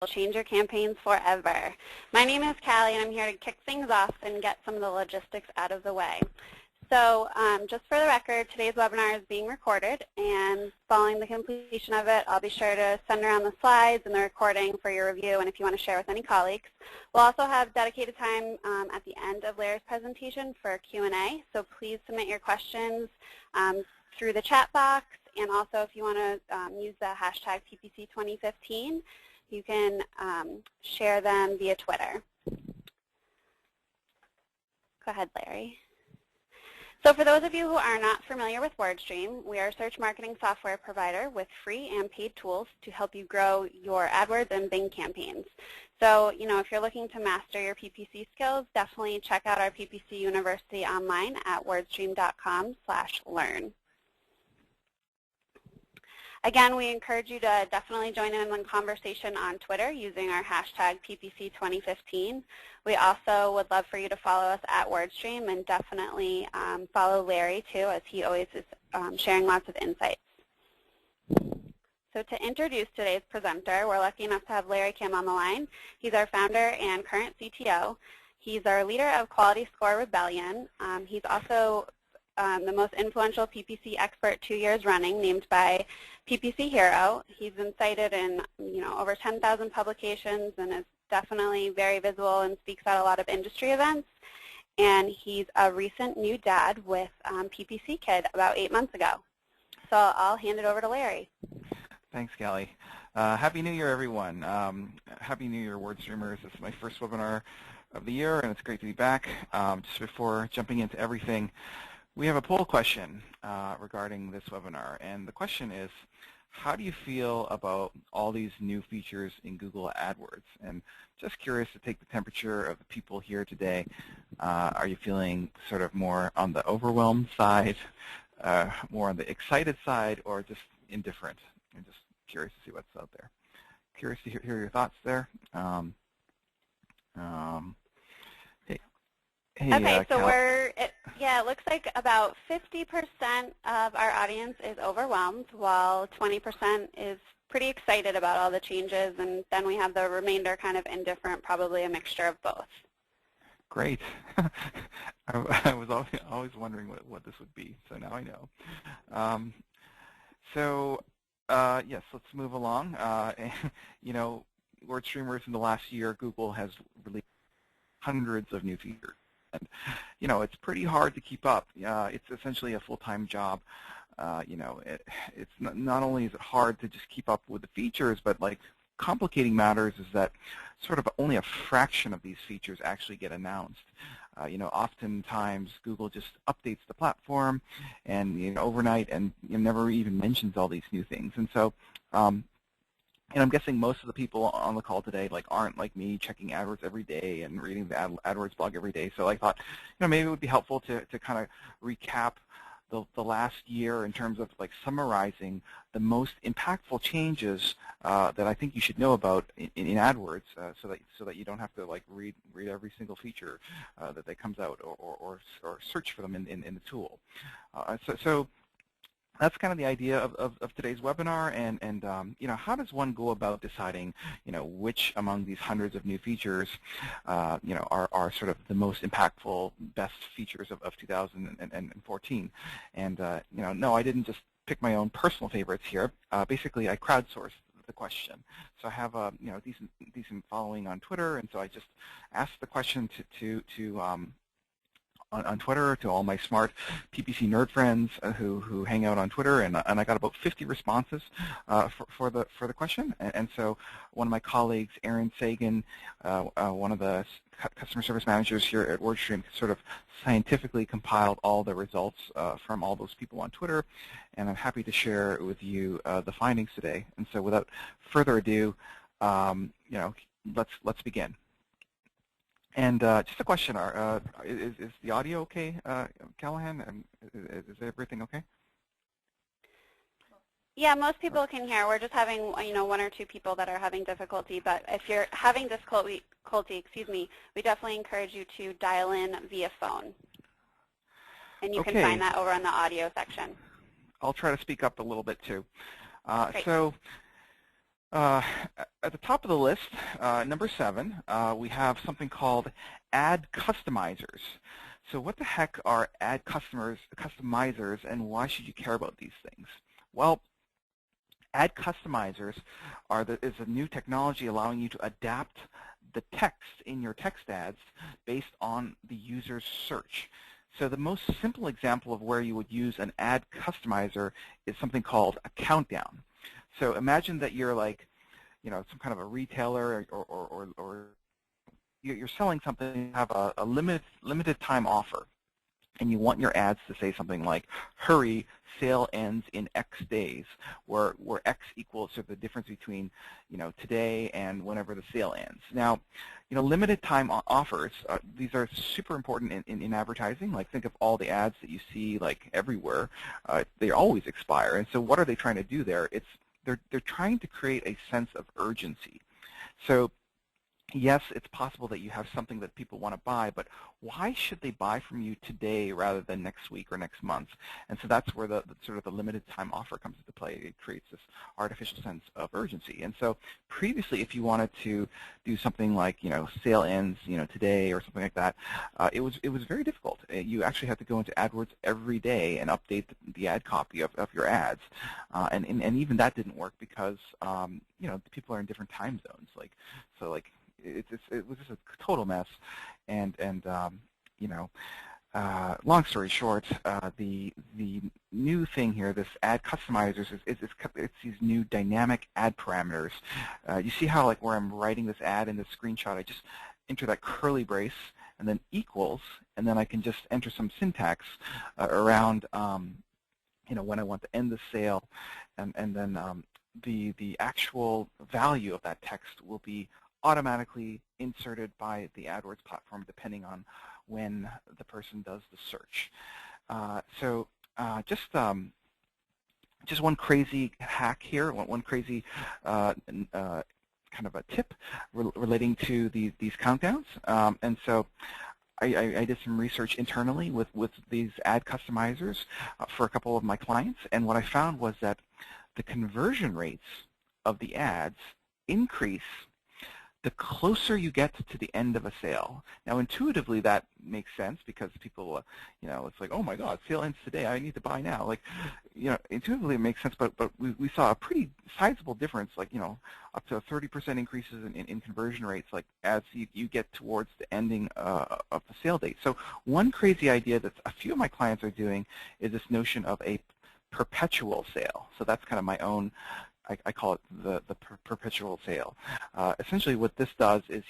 change your campaigns forever. My name is Callie, and I'm here to kick things off and get some of the logistics out of the way. So just for the record, today's webinar is being recorded, and following the completion of it, I'll be sure to send around the slides and the recording for your review and if you want to share with any colleagues. We'll also have dedicated time at the end of Larry's presentation for Q&A, so please submit your questions through the chat box, and also if you want to use the hashtag PPC2015, you can share them via Twitter. Go ahead, Larry. So for those of you who are not familiar with WordStream, we are a search marketing software provider with free and paid tools to help you grow your AdWords and Bing campaigns. So, if you're looking to master your PPC skills, definitely check out our PPC University online at wordstream.com/learn. Again, we encourage you to definitely join in the conversation on Twitter using our hashtag PPC2015. We also would love for you to follow us at WordStream, and definitely follow Larry too, as he always is sharing lots of insights. So to introduce today's presenter, we're lucky enough to have Larry Kim on the line. He's our founder and current CTO. He's our leader of Quality Score Rebellion. He's also the most influential PPC expert 2 years running, named by PPC Hero. He's been cited in over 10,000 publications and is definitely very visible and speaks at a lot of industry events. And he's a recent new dad with PPC Kid about 8 months ago. So I'll hand it over to Larry. Thanks, Callie. Happy New Year, everyone. Happy New Year, WordStreamers. This is my first webinar of the year, and it's great to be back. Just before jumping into everything, we have a poll question regarding this webinar, and the question is, how do you feel about all these new features in Google AdWords? And just curious to take the temperature of the people here today. Are you feeling sort of more on the overwhelmed side, more on the excited side, or just indifferent? I'm just curious to see what's out there. Curious to hear your thoughts there. Hey, okay, so it looks like about 50% of our audience is overwhelmed, while 20% is pretty excited about all the changes, and then we have the remainder kind of indifferent, probably a mixture of both. Great. I was always wondering what this would be, so now I know. Yes, let's move along. WordStreamers in the last year, Google has released hundreds of new features. And, it's pretty hard to keep up. It's essentially a full-time job. It's not only is it hard to just keep up with the features, but complicating matters is that sort of only a fraction of these features actually get announced. Oftentimes Google just updates the platform and overnight and never even mentions all these new things. And so and I'm guessing most of the people on the call today aren't like me, checking AdWords every day and reading the AdWords blog every day. So I thought maybe it would be helpful to kind of recap the last year in terms of summarizing the most impactful changes that I think you should know about in AdWords, so that you don't have to read every single feature that comes out or search for them in the tool. So that's kind of the idea of today's webinar, and how does one go about deciding which among these hundreds of new features are sort of the most impactful, best features of 2014. And no, I didn't just pick my own personal favorites here. Basically, I crowdsourced the question. So I have a decent following on Twitter, and so I just asked the question on Twitter to all my smart PPC nerd friends who hang out on Twitter, and I got about 50 responses for the question. And so one of my colleagues, Aaron Sagan, one of the customer service managers here at WordStream, sort of scientifically compiled all the results from all those people on Twitter, and I'm happy to share with you the findings today. And so without further ado, let's begin. And just a question, is the audio okay, Callahan? Is everything okay? Yeah, most people can hear. We're just having, one or two people that are having difficulty. But if you're having difficulty, we definitely encourage you to dial in via phone. And you can find that over on the audio section. I'll try to speak up a little bit too. Uh, at the top of the list, number 7, we have something called ad customizers. So what the heck are ad customizers, and why should you care about these things? Well, ad customizers is a new technology allowing you to adapt the text in your text ads based on the user's search. So the most simple example of where you would use an ad customizer is something called a countdown. So imagine that you're like, some kind of a retailer, or you're selling something, you have a limited time offer, and you want your ads to say something like, hurry, sale ends in X days, where X equals sort of the difference between, today and whenever the sale ends. Now, limited time offers, these are super important in advertising. Like, think of all the ads that you see like everywhere. They always expire. And so what are they trying to do there? They're trying to create a sense of urgency. So yes, it's possible that you have something that people want to buy, but why should they buy from you today rather than next week or next month? And so that's where the sort of the limited time offer comes into play. It creates this artificial sense of urgency. And so previously, if you wanted to do something like, sale ends, today or something like that, it was very difficult. You actually have to go into AdWords every day and update the ad copy of your ads. And even that didn't work because, people are in different time zones. It was just a total mess, and long story short, the new thing here, this ad customizers, it's these new dynamic ad parameters. You see how, like, where I'm writing this ad in this screenshot, I just enter that curly brace and then equals, and then I can just enter some syntax around when I want to end the sale, and then the actual value of that text will be automatically inserted by the AdWords platform depending on when the person does the search. Just one crazy hack here, one crazy kind of a tip relating to these countdowns. And so I did some research internally with these ad customizers for a couple of my clients, and what I found was that the conversion rates of the ads increase the closer you get to the end of a sale. Now, intuitively, that makes sense because people, it's like, oh my God, sale ends today. I need to buy now. Like, intuitively it makes sense, but we saw a pretty sizable difference, like, up to 30% increases in conversion rates, like as you get towards the ending of the sale date. So one crazy idea that a few of my clients are doing is this notion of a perpetual sale. So that's kind of my own, I call it the perpetual sale. Essentially what this does is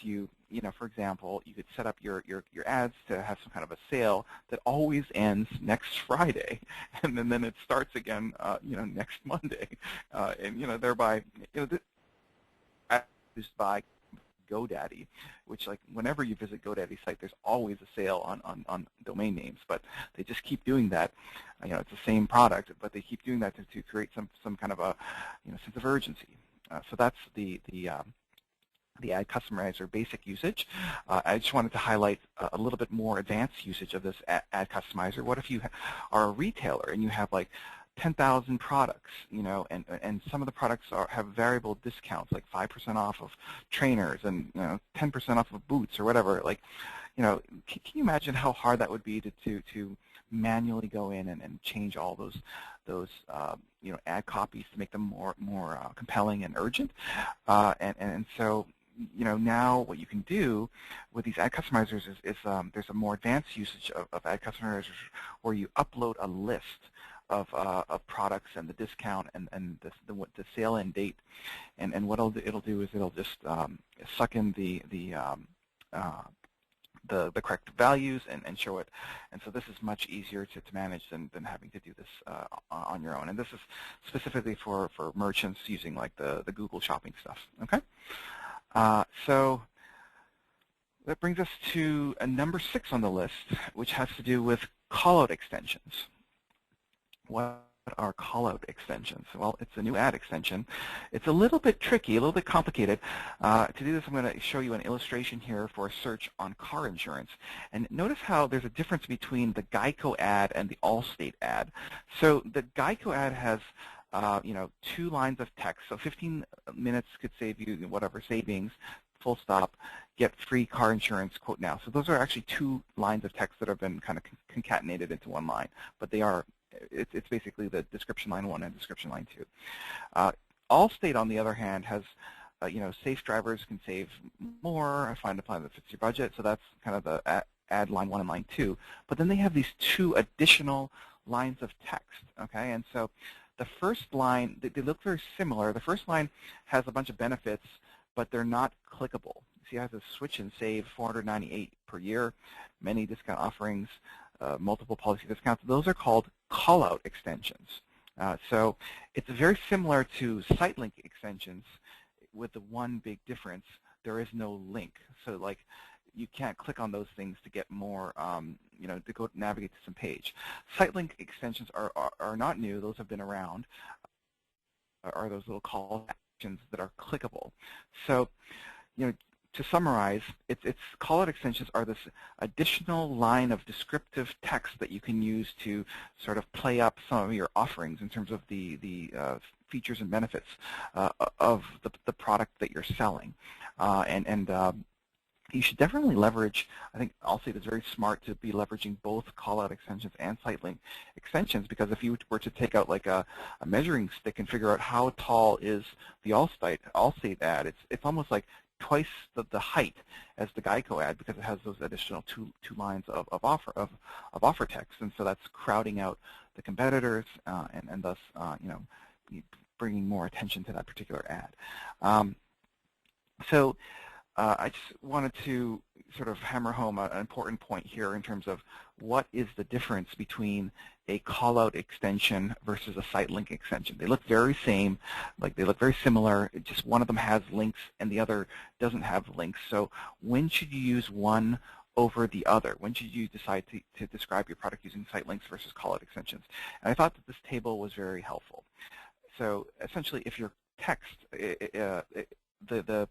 for example, you could set up your ads to have some kind of a sale that always ends next Friday, and then it starts again, next Monday, and thereby, used by GoDaddy, which, like, whenever you visit GoDaddy's site, there's always a sale on domain names, but they just keep doing that. It's the same product, but they keep doing that to create some kind of a sense of urgency. So that's the ad customizer basic usage. I just wanted to highlight a little bit more advanced usage of this ad customizer. What if you are a retailer and you have like 10,000 products, and some of the products have variable discounts, like 5% off of trainers and 10% off of boots or whatever. Like, can you imagine how hard that would be to manually go in and change all those ad copies to make them more compelling and urgent? And so now what you can do with these ad customizers is there's a more advanced usage of ad customizers where you upload a list of products and the discount and the sale end date, and what it'll do is it'll just suck in the correct values and show it, and so this is much easier to manage than having to do this on your own. And this is specifically for merchants using like the Google Shopping stuff. Okay, so that brings us to number 6 on the list, which has to do with callout extensions. What are callout extensions? Well, it's a new ad extension. It's a little bit tricky, a little bit complicated. To do this, I'm going to show you an illustration here for a search on car insurance. And notice how there's a difference between the Geico ad and the Allstate ad. So the Geico ad has 2 lines of text. So 15 minutes could save you whatever savings, full stop, get free car insurance, quote now. So those are actually 2 lines of text that have been kind of concatenated into one line, but it's basically the description line 1 and description line 2. Allstate, on the other hand, has safe drivers can save more, find a plan that fits your budget, so that's kind of the add line 1 and line 2. But then they have these 2 additional lines of text, okay? And so the first line, they look very similar. The first line has a bunch of benefits, but they're not clickable. See, it has a switch and save, $498 per year, many discount offerings, multiple policy discounts. Those are called call-out extensions. So it's very similar to site link extensions, with the one big difference: there is no link. So like, you can't click on those things to get more, to go navigate to some page. Site link extensions are not new; those have been around. Are those little call actions that are clickable? So, to summarize, it's call-out extensions are this additional line of descriptive text that you can use to sort of play up some of your offerings in terms of the features and benefits of the product that you're selling. You should definitely leverage, I think Allstate is very smart to be leveraging both call-out extensions and site link extensions, because if you were to take out like a measuring stick and figure out how tall is the Allstate ad, it's almost like twice the height as the Geico ad, because it has those additional two lines of offer text, and so that's crowding out the competitors and thus bringing more attention to that particular ad. I just wanted to sort of hammer home an important point here in terms of what is the difference between a call-out extension versus a site link extension. They look very same, like they look very similar, just one of them has links and the other doesn't have links. So when should you use one over the other? When should you decide to describe your product using site links versus call-out extensions? And I thought that this table was very helpful. So essentially, if your text, the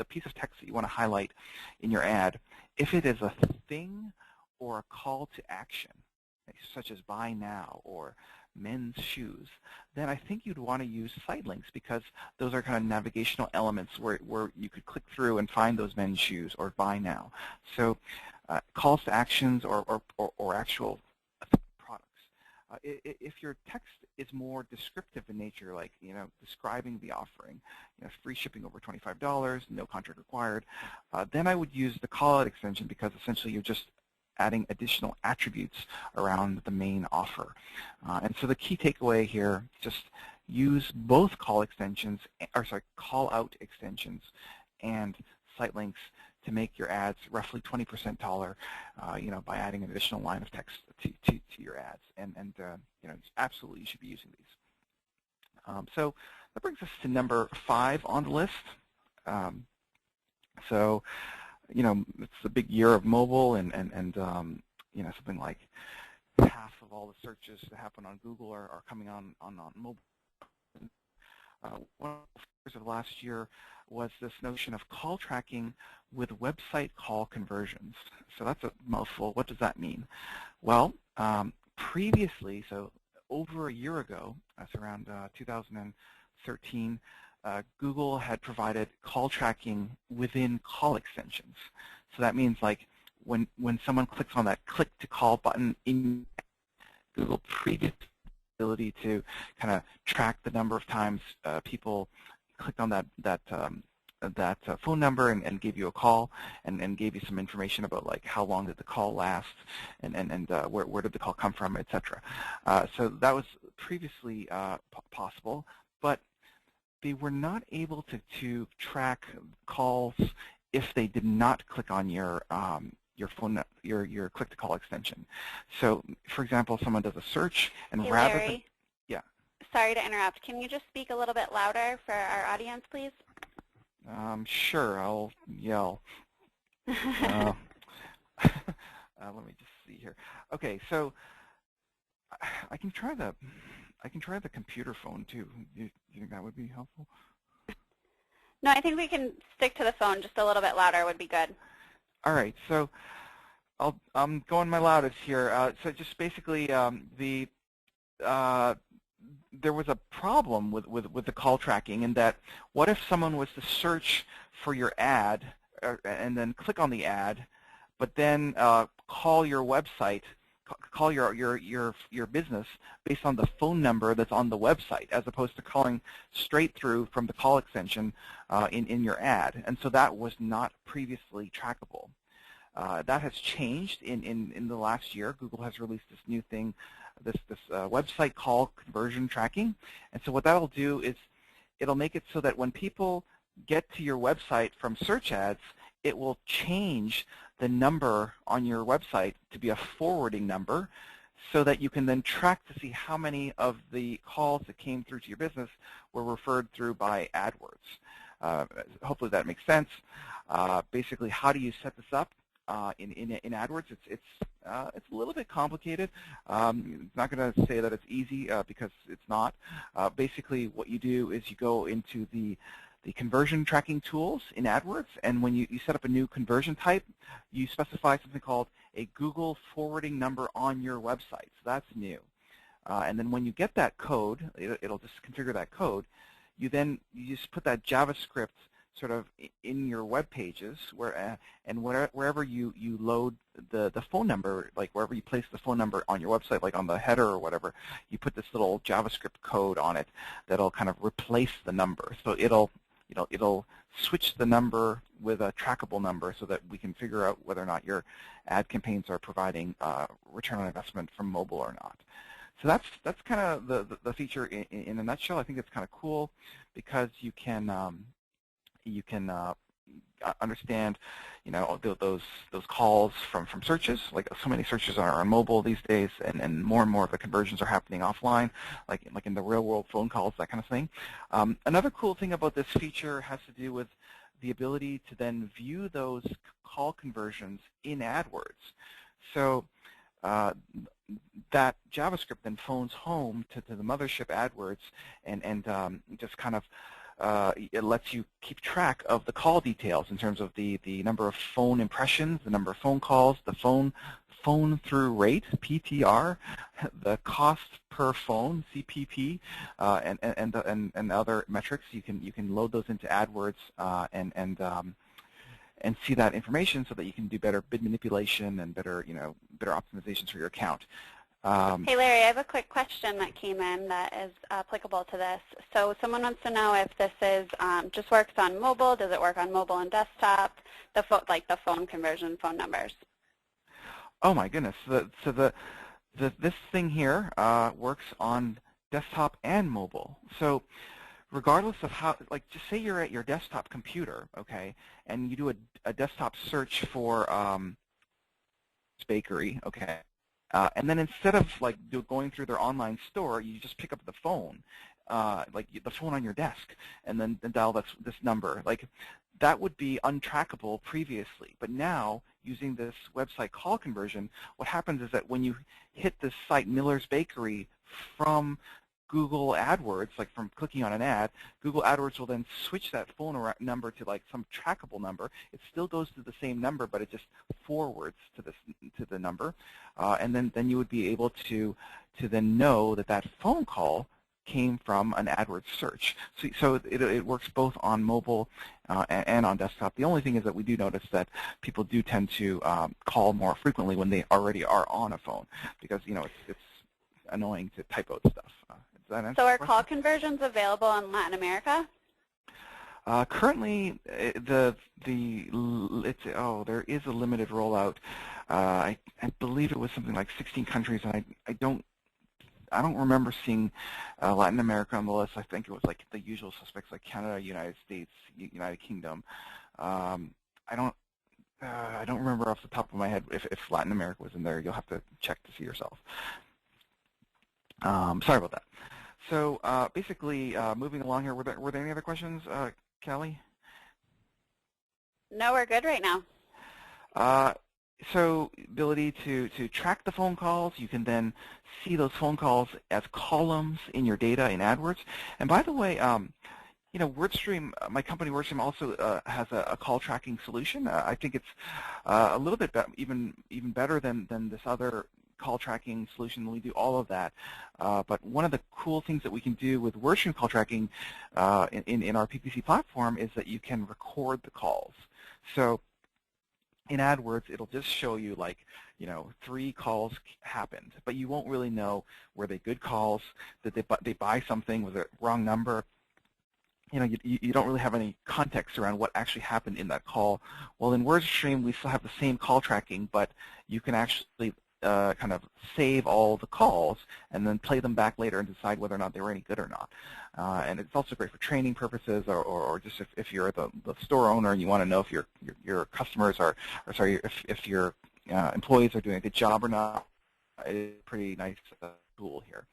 piece of text that you want to highlight in your ad, if it is a thing or a call to action, such as buy now or men's shoes, then I think you'd want to use site links, because those are kind of navigational elements where you could click through and find those men's shoes or buy now. So calls to actions or actual products. If your text is more descriptive in nature, like describing the offering, free shipping over $25, no contract required, then I would use the call-out extension, because essentially you're just adding additional attributes around the main offer. And so the key takeaway here, just use both call-out extensions and site links to make your ads roughly 20% taller, by adding an additional line of text to your ads. And absolutely you should be using these. So that brings us to number 5 on the list. It's the big year of mobile, and something like half of all the searches that happen on Google are coming on mobile. One of the features of last year was this notion of call tracking with website call conversions. So that's a mouthful. What does that mean? Well, previously, so over a year ago, that's around 2013, Google had provided call tracking within call extensions. So that means like when someone clicks on that click to call button in Google, previous ability to kind of track the number of times people clicked on that phone number and gave you a call, and gave you some information about like how long did the call last, and where did the call come from, etc. So that was previously possible, but they were not able to track calls if they did not click on your click to call extension. So, for example, someone does a search, and hey, rather Larry, than, yeah. Sorry to interrupt. Can you just speak a little bit louder for our audience, please? Sure, I'll yell. Let me just see here. Okay, so I can try the computer phone too. You think that would be helpful? No, I think we can stick to the phone. Just a little bit louder would be good. All right, so I'm going my loudest here. So just basically the there was a problem with the call tracking in that what if someone was to search for your ad and then click on the ad, but then call your website, call your business based on the phone number that's on the website, as opposed to calling straight through from the call extension in your ad. And so that was not previously trackable. That has changed in the last year. Google has released this new thing, this website call conversion tracking. And so what that'll do is it'll make it so that when people get to your website from search ads, it will change the number on your website to be a forwarding number, so that you can then track to see how many of the calls that came through to your business were referred through by AdWords. Hopefully that makes sense. Basically, how do you set this up? In AdWords, it's a little bit complicated. I'm not going to say that it's easy because it's not. Basically, what you do is you go into the conversion tracking tools in AdWords, and when you set up a new conversion type, you specify something called a Google forwarding number on your website. So that's new. And then when you get that code, it'll just configure that code. You just put that JavaScript sort of in your web pages, and wherever you load the phone number, like wherever you place the phone number on your website, like on the header or whatever, you put this little JavaScript code on it that'll kind of replace the number. So it'll switch the number with a trackable number so that we can figure out whether or not your ad campaigns are providing return on investment from mobile or not. So that's kind of the feature in a nutshell. I think it's kind of cool because you can understand, those calls from searches. Like so many searches are on mobile these days, and more of the conversions are happening offline, like in the real world phone calls, that kind of thing. Another cool thing about this feature has to do with the ability to then view those call conversions in AdWords. So that JavaScript then phones home to the mothership AdWords and just kind of it lets you keep track of the call details in terms of the number of phone impressions, the number of phone calls, the phone through rate, PTR, the cost per phone, CPP, and other metrics. You can load those into AdWords and see that information so that you can do better bid manipulation and better optimizations for your account. Hey Larry, I have a quick question that came in that is applicable to this. So someone wants to know if this is just works on mobile. Does it work on mobile and desktop? Like the phone conversion, phone numbers. Oh my goodness! This thing here works on desktop and mobile. So regardless of how, like, just say you're at your desktop computer, okay, and you do a desktop search for bakery, okay. And then instead of like going through their online store, you just pick up the phone, like the phone on your desk, and then dial this number. Like that would be untrackable previously, but now using this website call conversion, what happens is that when you hit this site Miller's Bakery from Google AdWords, like from clicking on an ad, Google AdWords will then switch that phone number to like some trackable number. It still goes to the same number, but it just forwards to the number, and then you would be able to then know that phone call came from an AdWords search. So it works both on mobile and on desktop. The only thing is that we do notice that people do tend to call more frequently when they already are on a phone, because it's annoying to type out stuff. So are call conversions available in Latin America? Currently, there is a limited rollout. I believe it was something like 16 countries, and I don't remember seeing Latin America on the list. I think it was like the usual suspects like Canada, United States, United Kingdom. I don't remember off the top of my head if Latin America was in there. You'll have to check to see yourself. Sorry about that. So basically, moving along here, were there any other questions, Kelly? No, we're good right now. So ability to track the phone calls. You can then see those phone calls as columns in your data in AdWords. And by the way, WordStream, my company WordStream also has a call tracking solution. I think it's a little bit even better than this other call tracking solution. We do all of that. But one of the cool things that we can do with WordStream call tracking in our PPC platform is that you can record the calls. So in AdWords, it'll just show you, like, 3 calls happened, but you won't really know, were they good calls, did they buy something, was it wrong number? You don't really have any context around what actually happened in that call. Well, in WordStream, we still have the same call tracking, but you can actually kind of save all the calls and then play them back later and decide whether or not they were any good or not. And it's also great for training purposes, or just if you're the store owner and you want to know if your customers are, or sorry, if your employees are doing a good job or not. It's a pretty nice tool here.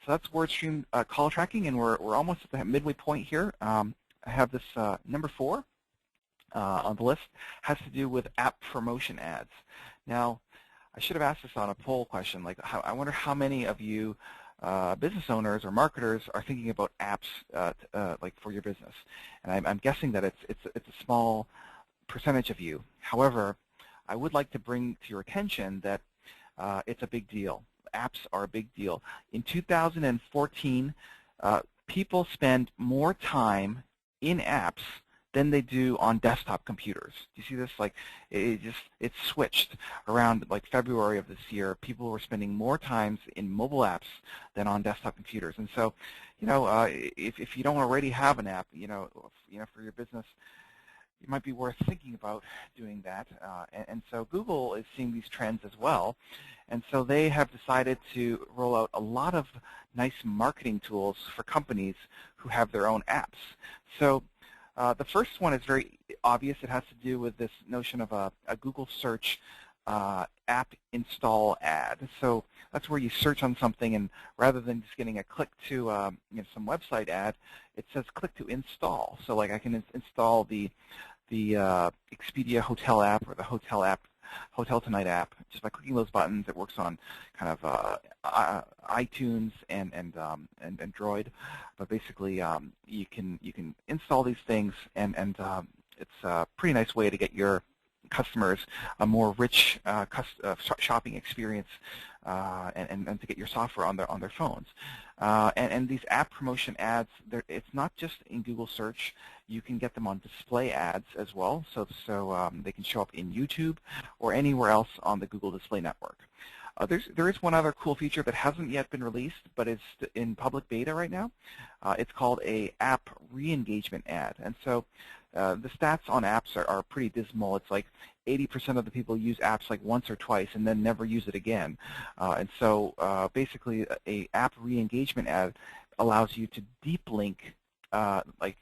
So that's WordStream call tracking, and we're almost at the midway point here. I have this number 4 on the list, has to do with app promotion ads. Now, I should have asked this on a poll question, like, I wonder how many of you business owners or marketers are thinking about apps like for your business. And I'm guessing that it's a small percentage of you. However, I would like to bring to your attention that it's a big deal. Apps are a big deal. In 2014, people spend more time in apps than they do on desktop computers. Do you see this? Like, it switched around like February of this year. People were spending more time in mobile apps than on desktop computers. And so, if you don't already have an app, for your business, it might be worth thinking about doing that. And so Google is seeing these trends as well. And so they have decided to roll out a lot of nice marketing tools for companies who have their own apps. So the first one is very obvious. It has to do with this notion of a Google search app install ad. So that's where you search on something, and rather than just getting a click to some website ad, it says click to install. So like I can install the Expedia hotel app or the Hotel Tonight app just by clicking those buttons. It works on kind of iTunes and Android, but basically you can install these things, and it's a pretty nice way to get your customers a more rich shopping experience, and to get your software on their phones. And these app promotion ads, it's not just in Google search. You can get them on display ads as well, so they can show up in YouTube or anywhere else on the Google Display Network. There is one other cool feature that hasn't yet been released, but is in public beta right now. It's called a app re-engagement ad. And so the stats on apps are pretty dismal. It's like 80% of the people use apps like once or twice and then never use it again. And so basically, a app re-engagement ad allows you to deep link like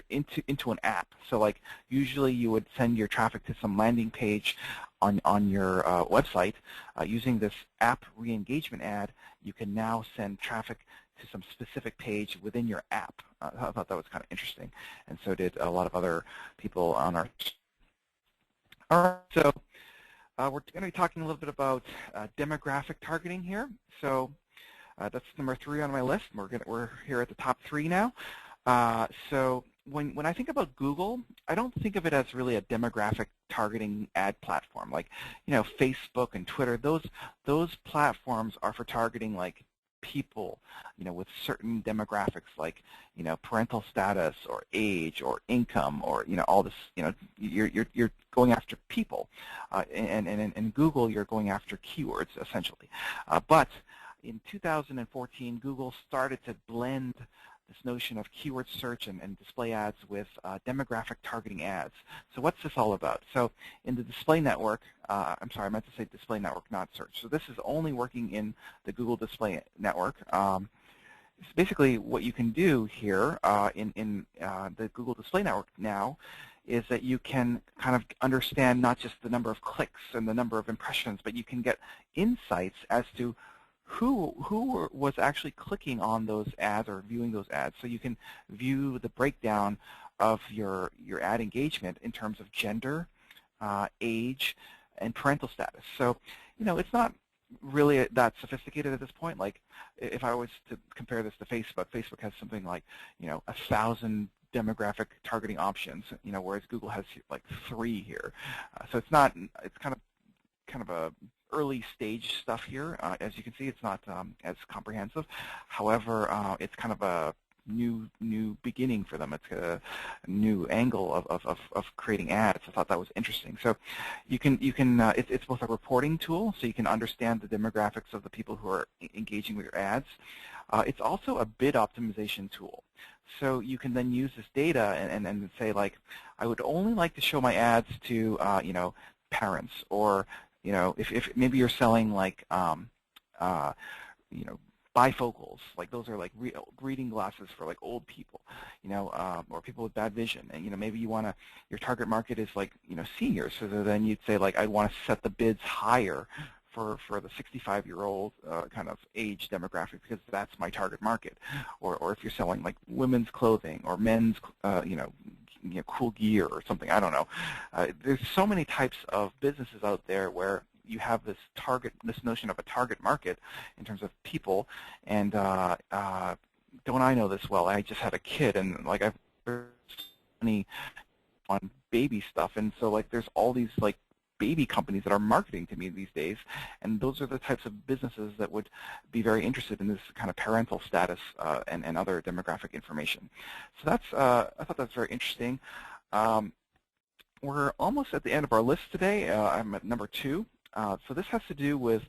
into an app. So like usually you would send your traffic to some landing page on your website. Using this app re-engagement ad, you can now send traffic to some specific page within your app. I thought that was kind of interesting, and so did a lot of other people on our. All right, so we're going to be talking a little bit about demographic targeting here. So that's number 3 on my list. We're here at the top 3 now. So when I think about Google, I don't think of it as really a demographic targeting ad platform. Like, Facebook and Twitter, those platforms are for targeting like people, with certain demographics like, parental status or age or income or, all this, you're going after people. And in Google, you're going after keywords essentially. But in 2014, Google started to blend this notion of keyword search and display ads with demographic targeting ads. So what's this all about? So in the display network, I'm sorry, I meant to say display network, not search. So this is only working in the Google Display Network. It's basically what you can do here in the Google Display Network now is that you can kind of understand not just the number of clicks and the number of impressions, but you can get insights as to who was actually clicking on those ads or viewing those ads. So you can view the breakdown of your ad engagement in terms of gender, age, and parental status. So, it's not really that sophisticated at this point. Like, if I was to compare this to Facebook, Facebook has something like, 1,000 demographic targeting options, whereas Google has like 3 here. So it's kind of a early stage stuff here. As you can see, it's not as comprehensive. However, it's kind of a new beginning for them. It's a new angle of creating ads. I thought that was interesting. So it's both a reporting tool, so you can understand the demographics of the people who are engaging with your ads. It's also a bid optimization tool. So you can then use this data and say, like, I would only like to show my ads to parents, or if maybe you're selling like bifocals, like those are like reading glasses for like old people, or people with bad vision, and maybe you want to, your target market is like seniors, so then you'd say, like, I'd want to set the bids higher for the 65-year-old kind of age demographic, because that's my target market. Or if you're selling like women's clothing or men's cool gear or something, I don't know. There's so many types of businesses out there where you have this notion of a target market in terms of people. And don't I know this well? I just had a kid, and like I've heard money on baby stuff, and so like there's all these like baby companies that are marketing to me these days, and those are the types of businesses that would be very interested in this kind of parental status and other demographic information. So that's I thought that's very interesting. We're almost at the end of our list today. I'm at number 2. So this has to do with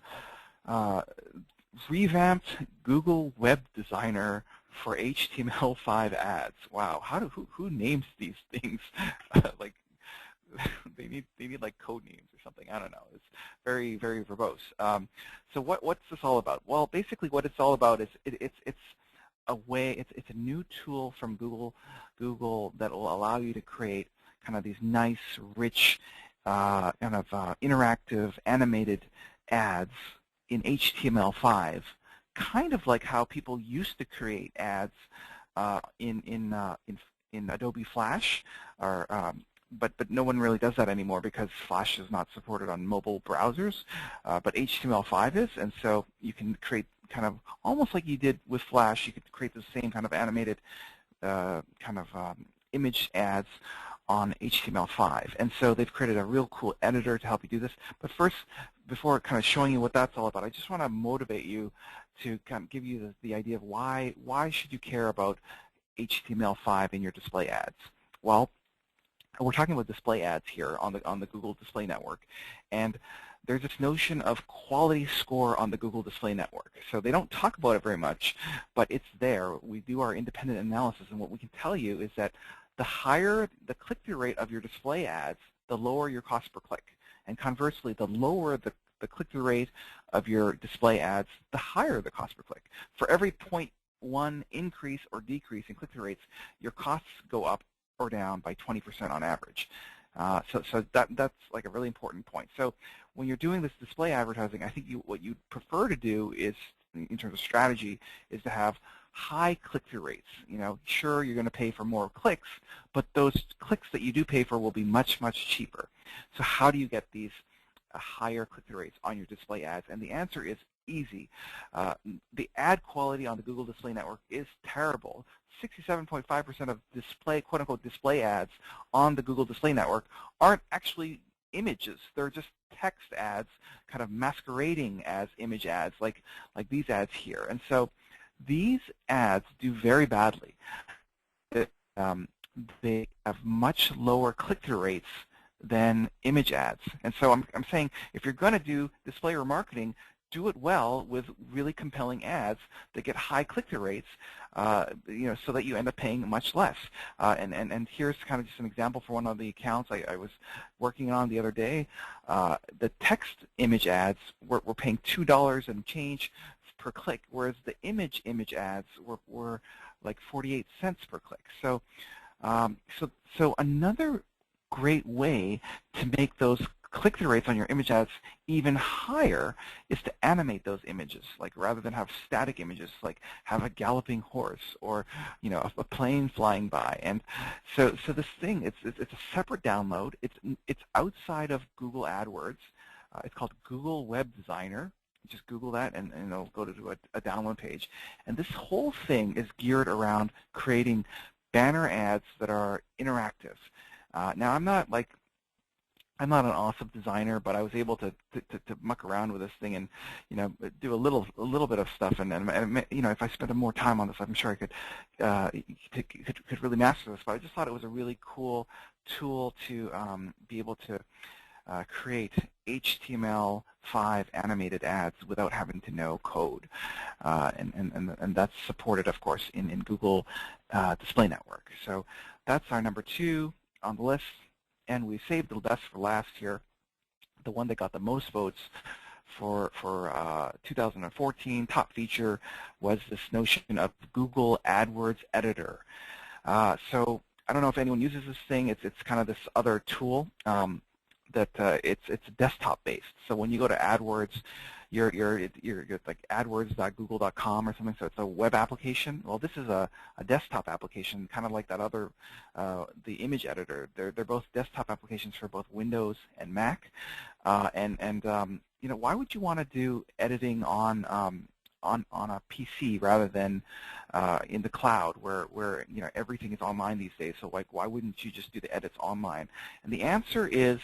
revamped Google Web Designer for HTML5 ads. Wow, who names these things? Like they need like code names or something. I don't know. It's very, very verbose. So what's this all about? Well, basically what it's all about is it's a way. It's a new tool from Google that will allow you to create kind of these nice, rich, kind of interactive, animated ads in HTML5, kind of like how people used to create ads in Adobe Flash, or but no one really does that anymore because Flash is not supported on mobile browsers, but HTML5 is, and so you can create kind of almost like you did with Flash. You could create the same kind of animated kind of image ads on HTML5. And so they've created a real cool editor to help you do this. But first, before kind of showing you what that's all about, I just want to motivate you to kind of give you the idea of why should you care about HTML5 in your display ads. Well, we're talking about display ads here on the Google Display Network, and there's this notion of quality score on the Google Display Network. So they don't talk about it very much, but it's there. We do our independent analysis, and what we can tell you is that the higher the click-through rate of your display ads, the lower your cost per click. And conversely, the lower the click-through rate of your display ads, the higher the cost per click. For every 0.1 increase or decrease in click-through rates, your costs go up or down by 20% on average. So that's like a really important point. So when you're doing this display advertising, I think what you prefer to do is, in terms of strategy, is to have high click-through rates. Sure, you're going to pay for more clicks, but those clicks that you do pay for will be much, much cheaper. So how do you get these higher click-through rates on your display ads? And the answer is easy. The ad quality on the Google Display Network is terrible. 67.5% of display, quote-unquote, display ads on the Google Display Network aren't actually images. They're just text ads kind of masquerading as image ads, like these ads here. And so these ads do very badly. They have much lower click-through rates than image ads. And so I'm saying, if you're going to do display remarketing, do it well with really compelling ads that get high click-through rates, so that you end up paying much less. And here's kind of just an example for one of the accounts I was working on the other day. The text image ads were paying $2 and change per click, whereas the image ads were like 48 cents per click. So, so another great way to make those click-through rates on your image ads even higher is to animate those images. Like, rather than have static images, like have a galloping horse or a plane flying by. And so this thing, it's a separate download. It's outside of Google AdWords. It's called Google Web Designer. Just Google that, and it'll go to a download page. And this whole thing is geared around creating banner ads that are interactive. Now, I'm not like I'm not an awesome designer, but I was able to muck around with this thing and, do a little bit of stuff. And if I spent more time on this, I'm sure I could really master this. But I just thought it was a really cool tool to be able to create HTML5 animated ads without having to know code, and that's supported, of course, in Google Display Network. So that's our number 2 on the list. And we saved the best for last here. The one that got the most votes for 2014 top feature was this notion of Google AdWords Editor. So I don't know if anyone uses this thing. It's kind of this other tool that it's desktop based. So when you go to AdWords, you're like adwords.google.com or something, so it's a web application. Well, this is a desktop application, kind of like that other, the image editor. They're both desktop applications for both Windows and Mac. Why would you want to do editing on a PC rather than in the cloud, where everything is online these days? So like, why wouldn't you just do the edits online? And the answer is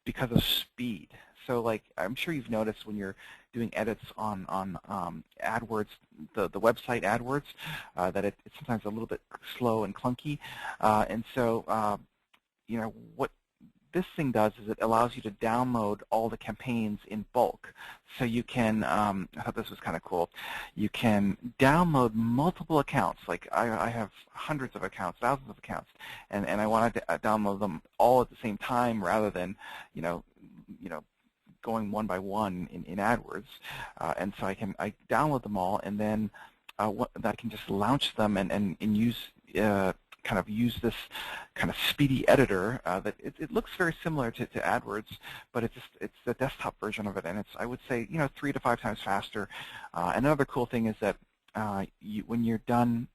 because of speed. So like, I'm sure you've noticed when you're doing edits on AdWords, the website AdWords, that it's sometimes a little bit slow and clunky. And so what this thing does is it allows you to download all the campaigns in bulk. So you can, I thought this was kind of cool, you can download multiple accounts. Like I have hundreds of accounts, thousands of accounts, and I wanted to download them all at the same time rather than, going one by one in AdWords. And so I download them all, and then I can just launch them and use use this kind of speedy editor that it looks very similar to AdWords, but it's the desktop version of it, and it's, I would say, 3 to 5 times faster. Another cool thing is that when you're done,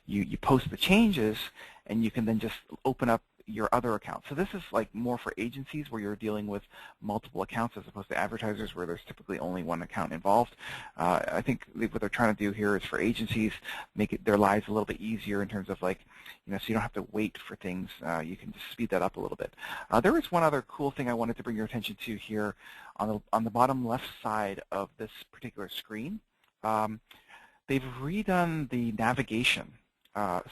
you post the changes, and you can then just open up your other account. So this is like more for agencies where you're dealing with multiple accounts as opposed to advertisers where there's typically only one account involved. I think what they're trying to do here is for agencies, make their lives a little bit easier in terms of like, so you don't have to wait for things. You can just speed that up a little bit. There is one other cool thing I wanted to bring your attention to here on the bottom left side of this particular screen. They've redone the navigation.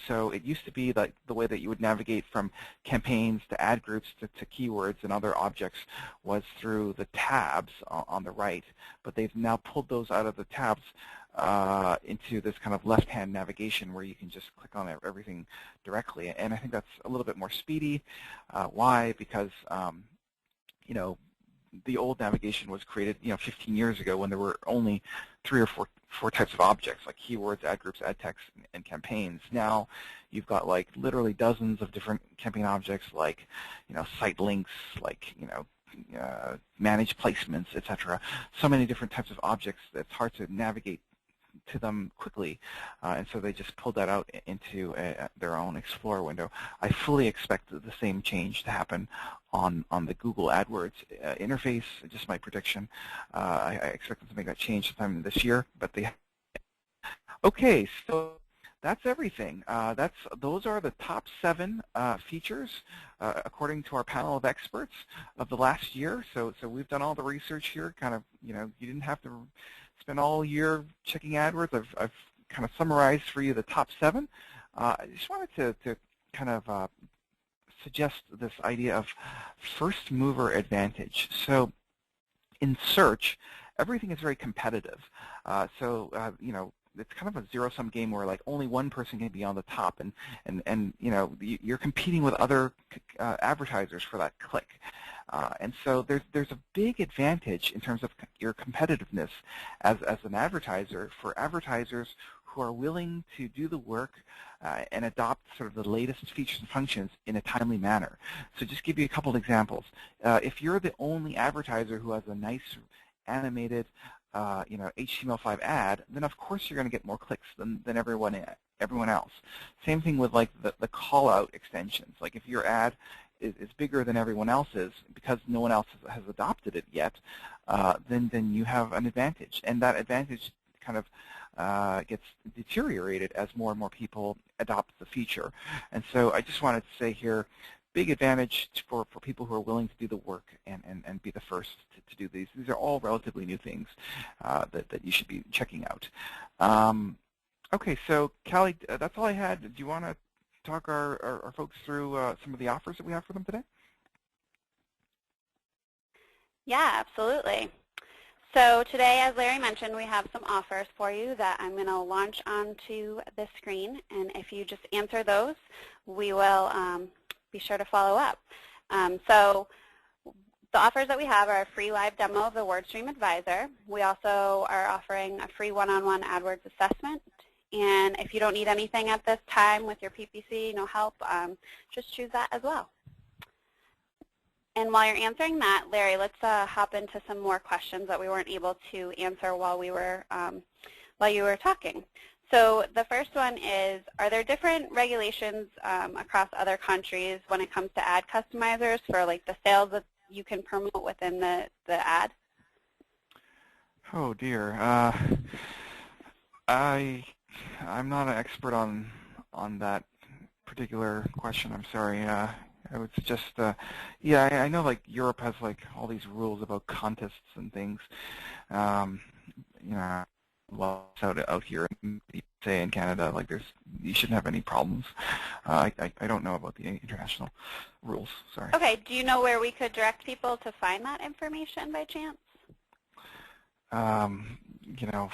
So it used to be like the way that you would navigate from campaigns to ad groups to keywords and other objects was through the tabs on the right, but they've now pulled those out of the tabs into this kind of left-hand navigation where you can just click on everything directly. And I think that's a little bit more speedy. Why? Because the old navigation was created 15 years ago when there were only 3 or 4 types of objects, like keywords, ad groups, ad text, and campaigns. Now you've got like literally dozens of different campaign objects, like site links, like manage placements, etc. So many different types of objects that it's hard to navigate to them quickly, and so they just pulled that out into their own Explorer window. I fully expect the same change to happen on the Google AdWords interface. Just my prediction. I expect them to make that change sometime this year, but they. Okay, so that's everything. Those are the top 7 features according to our panel of experts of the last year. So we've done all the research here. Kind of, you didn't have to spend all year checking AdWords. I've kind of summarized for you the top 7. I just wanted to kind of suggest this idea of first mover advantage. So in search, everything is very competitive. It's kind of a zero-sum game where like only one person can be on the top, and you're competing with other advertisers for that click. And so there's a big advantage in terms of your competitiveness as an advertiser for advertisers who are willing to do the work and adopt sort of the latest features and functions in a timely manner. So just give you a couple of examples. If you're the only advertiser who has a nice animated HTML5 ad, then of course you're going to get more clicks than everyone else. Same thing with like the call-out extensions. Like if your ad is bigger than everyone else's because no one else has adopted it yet, then you have an advantage, and that advantage kind of gets deteriorated as more and more people adopt the feature. And so I just wanted to say here, big advantage for people who are willing to do the work and be the first to do these. These are all relatively new things that you should be checking out. Okay, so Callie, that's all I had. Do you want to talk our folks through some of the offers that we have for them today? Yeah, absolutely. So today, as Larry mentioned, we have some offers for you that I'm going to launch onto the screen. And if you just answer those, we will be sure to follow up. So the offers that we have are a free live demo of the WordStream Advisor. We also are offering a free one-on-one AdWords assessment. And if you don't need anything at this time with your PPC, no help, just choose that as well. And while you're answering that, Larry, let's hop into some more questions that we weren't able to answer while you were talking. So the first one is, are there different regulations across other countries when it comes to ad customizers for like the sales that you can promote within the ad? Oh dear. I'm not an expert on that particular question. I'm sorry. I would just, yeah, I know like Europe has like all these rules about contests and things. You know, well, out here, say in Canada, like you shouldn't have any problems. I don't know about the international rules. Sorry. Okay. Do you know where we could direct people to find that information by chance? You know,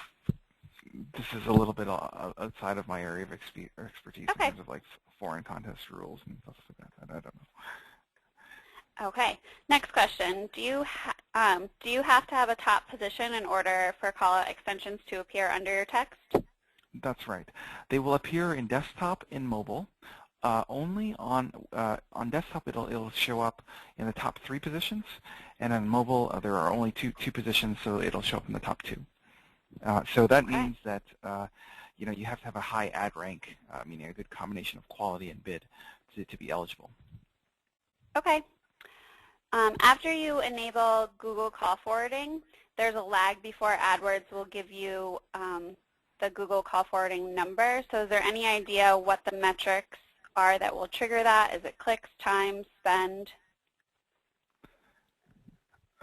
this is a little bit outside of my area of expertise Okay. in terms of like foreign contest rules and stuff like that. I don't know. Okay. Next question. Do you have to have a top position in order for callout extensions to appear under your text? That's right. They will appear in desktop and mobile. Only on desktop it'll show up in the top 3 positions, and on mobile there are only two positions, so it'll show up in the top 2. So that means that you know, you have to have a high ad rank, meaning a good combination of quality and bid to be eligible. Okay. After you enable Google call forwarding, there's a lag before AdWords will give you the Google call forwarding number. So is there any idea what the metrics are that will trigger that? Is it clicks, time, spend?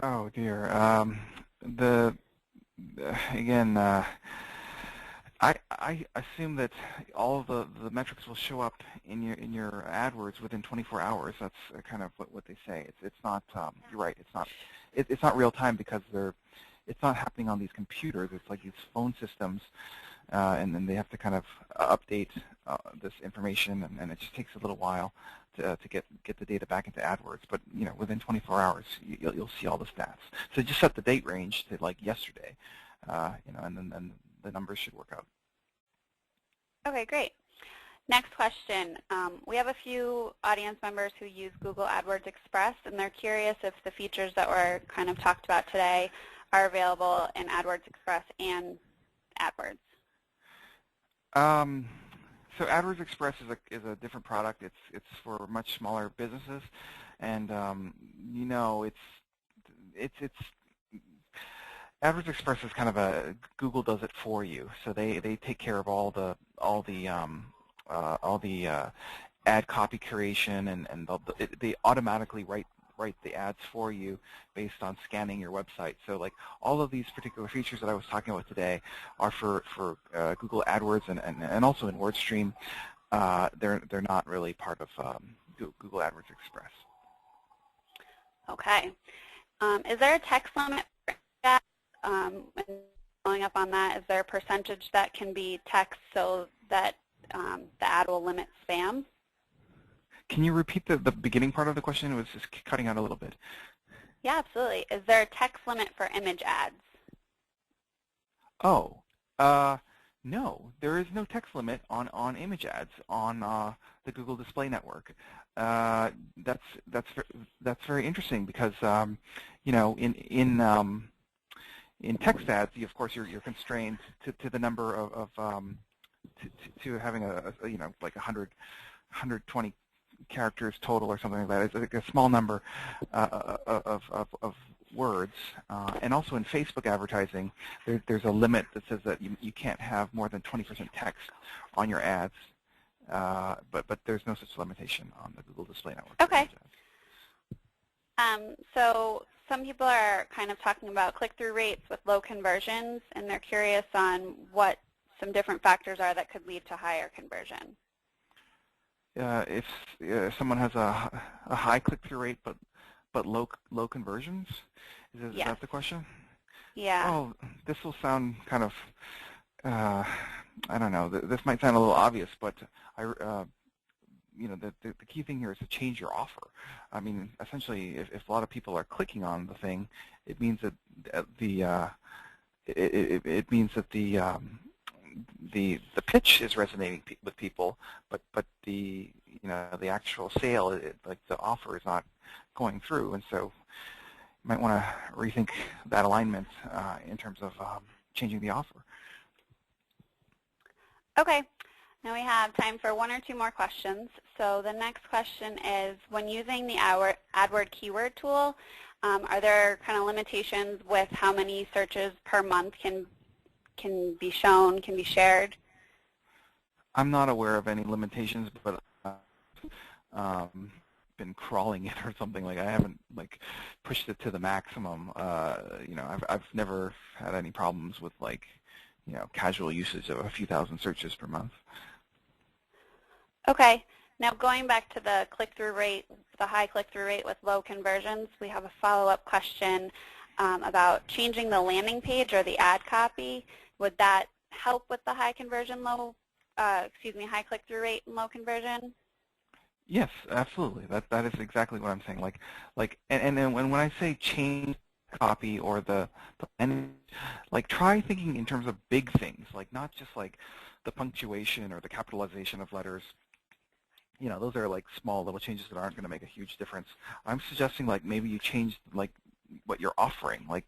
Oh dear. Again, I assume that all of the metrics will show up in your AdWords within 24 hours. That's kind of what they say. It's not. You're right. It's not real time because it's not happening on these computers. It's like these phone systems, and then they have to kind of update this information, and it just takes a little while to get the data back into AdWords. But you know, within 24 hours, you'll see all the stats. So just set the date range to like yesterday, you know, and then the numbers should work out. Okay, great. Next question. We have a few audience members who use Google AdWords Express, and they're curious if the features that were kind of talked about today are available in AdWords Express and AdWords. So AdWords Express is a different product. It's for much smaller businesses, and you know, it's AdWords Express is kind of a Google does it for you. So they take care of all the ad copy curation, and they automatically write the ads for you based on scanning your website. So like all of these particular features that I was talking about today are for Google AdWords and also in WordStream. They're not really part of Google AdWords Express. Okay. Is there a text limit for that? And following up on that, is there a percentage that can be text so that the ad will limit spam? Can you repeat the beginning part of the question? It was just cutting out a little bit. Yeah, absolutely. Is there a text limit for image ads? Oh, no, there is no text limit on image ads on the Google Display Network. That's very interesting because you know, in text ads, of course you're constrained to the number of to having a you know, like 120 characters total or something like that. It's like a small number of words. And also in Facebook advertising, there's a limit that says that you can't have more than 20% text on your ads. but there's no such limitation on the Google Display Network. Okay. So some people are kind of talking about click-through rates with low conversions, and they're curious on what some different factors are that could lead to higher conversion. If someone has a high click-through rate but low conversions, is Yes. that the question? Yeah. Well, this will sound kind of I don't know. This might sound a little obvious, but you know, the key thing here is to change your offer. I mean, essentially, if a lot of people are clicking on the thing, it means that it means that the pitch is resonating with people, but the the actual sale, like the offer, is not going through, and so you might want to rethink that alignment in terms of changing the offer. Okay. Now we have time for one or two more questions. So the next question is, when using the AdWords keyword tool, are there kind of limitations with how many searches per month can be shown, can be shared? I'm not aware of any limitations, but been crawling it or something. Like, I haven't like pushed it to the maximum. You know, I've never had any problems with like casual usage of a few thousand searches per month. Okay. Now going back to the click-through rate, the high click-through rate with low conversions, we have a follow-up question about changing the landing page or the ad copy. Would that help with the high conversion, high click-through rate and low conversion? Yes, absolutely. That is exactly what I'm saying. And then when I say change copy or like, try thinking in terms of big things, like not just like the punctuation or the capitalization of letters. You know, those are like small little changes that aren't going to make a huge difference. I'm suggesting like maybe you change like what you're offering, like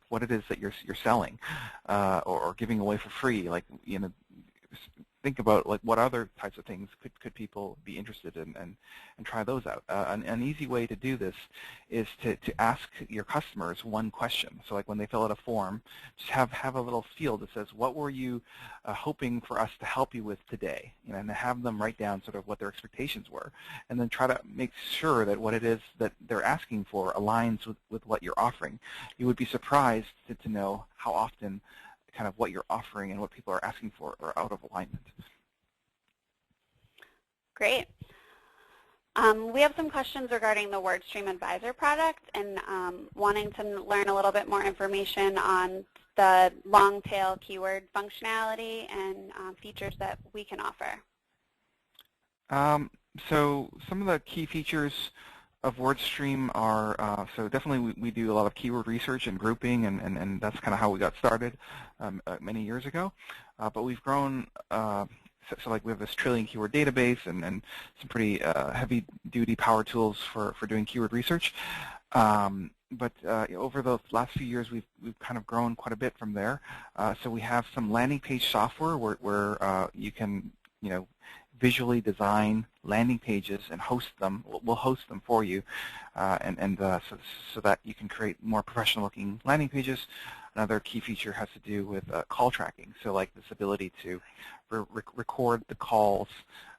what it is that you're selling, or giving away for free. Like, think about like what other types of things could people be interested in, and try those out. An easy way to do this is to ask your customers one question. So like when they fill out a form, just have a little field that says, what were you hoping for us to help you with today? And have them write down sort of what their expectations were, and then try to make sure that what it is that they're asking for aligns with what you're offering. You would be surprised to know how often kind of what you're offering and what people are asking for are out of alignment. Great. We have some questions regarding the WordStream Advisor product and wanting to learn a little bit more information on the long-tail keyword functionality and features that we can offer. So some of the key features of WordStream are, so definitely we do a lot of keyword research and grouping, and that's kind of how we got started many years ago. But we've grown, so like we have this trillion keyword database and some pretty heavy-duty power tools for doing keyword research. But over the last few years, we've kind of grown quite a bit from there. So we have some landing page software where you can, visually design landing pages and host them. We'll host them for you, so that you can create more professional-looking landing pages. Another key feature has to do with call tracking. So like this ability to record the calls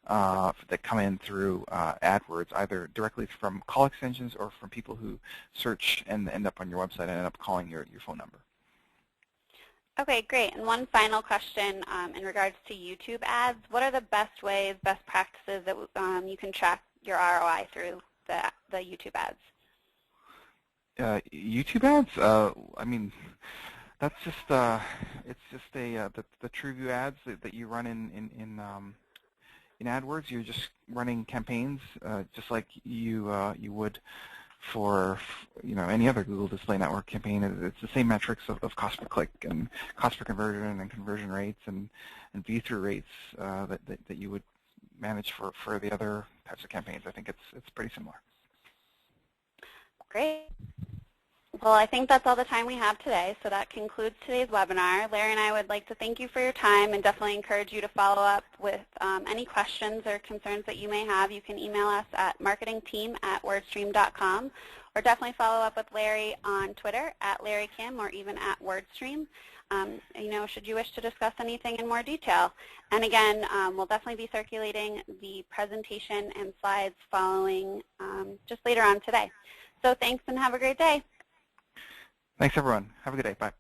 that come in through AdWords, either directly from call extensions or from people who search and end up on your website and end up calling your phone number. Okay, great. And one final question in regards to YouTube ads. What are the best ways, best practices that you can track your ROI through the YouTube ads? YouTube ads? I mean, that's just it's just the TrueView ads that you run in AdWords. You're just running campaigns just like you would for any other Google Display Network campaign. It's the same metrics of cost per click and cost per conversion and conversion rates and view-through rates that you would manage for the other types of campaigns. I think it's pretty similar. Great. Well, I think that's all the time we have today, so that concludes today's webinar. Larry and I would like to thank you for your time and definitely encourage you to follow up with any questions or concerns that you may have. You can email us at marketingteam@wordstream.com, or definitely follow up with Larry on Twitter @LarryKim or even @WordStream. should you wish to discuss anything in more detail. And again, we'll definitely be circulating the presentation and slides following just later on today. So thanks and have a great day. Thanks, everyone. Have a good day. Bye.